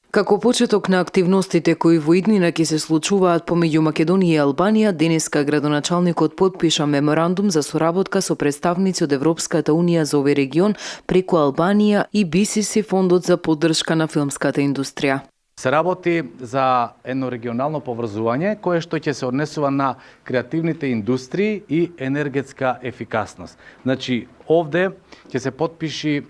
Како почеток на активностите кои во иднина ќе се случуваат помеѓу Македонија и Албанија, денеска градоначалникот потпиша меморандум за соработка со представници од Европската унија за овој регион преку Албанија и BCC фондот за поддршка на филмската индустрија. Се работи за едно регионално поврзување кое што ќе се однесува на креативните индустрии и енергетска ефикасност. Значи, овде ќе се потпиши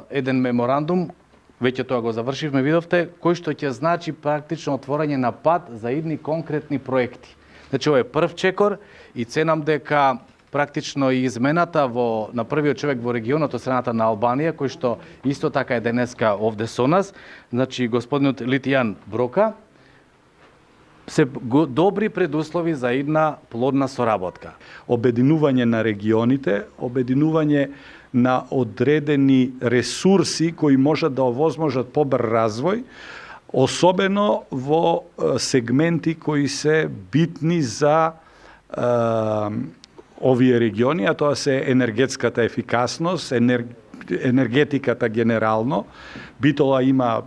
еден меморандум, веќе тоа го завршивме, видовте, кој што ќе значи практично отворање на пат за идни конкретни проекти. Значи, ова е прв чекор и ценам дека практично и измената на првиот човек во регионот од страната на Албанија, кој што исто така е денеска овде со нас, значи господинот Литијан Брока, се добри предуслови за една плодна соработка. Обединување на регионите, обединување на одредени ресурси кои можат да овозможат побр развој, особено во сегменти кои се битни за овие региони, а тоа се енергетската ефикасност, енергетиката генерално. Битола има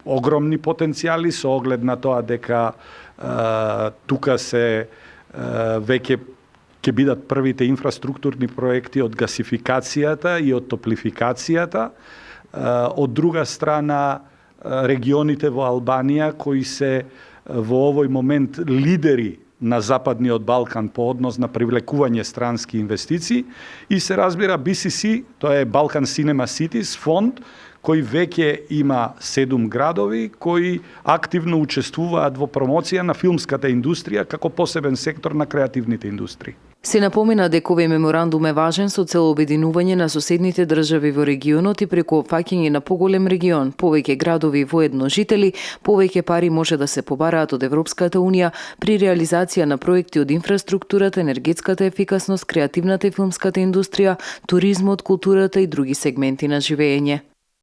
огромни потенцијали со оглед на тоа дека тука се веќе ќе бидат првите инфраструктурни проекти од гасификацијата и од топлификацијата. Од друга страна, регионите во Албанија кои се во овој момент лидери на Западниот Балкан по однос на привлекување странски инвестиции и се разбира BCC, тоа е Balkan Cinema Cities фонд, кој веќе има 7 градови кои активно учествуваат во промоција на филмската индустрија како посебен сектор на креативните индустрии. Се напомена дека овој меморандум е важен со цел обединување на соседните држави во регионот и преку опфаќање на поголем регион, повеќе градови во едно жители, повеќе пари може да се побараат од Европската унија при реализација на проекти од инфраструктурата, енергетската ефикасност, креативната и филмската индустрија, туризмот, културата и други сегменти на живење.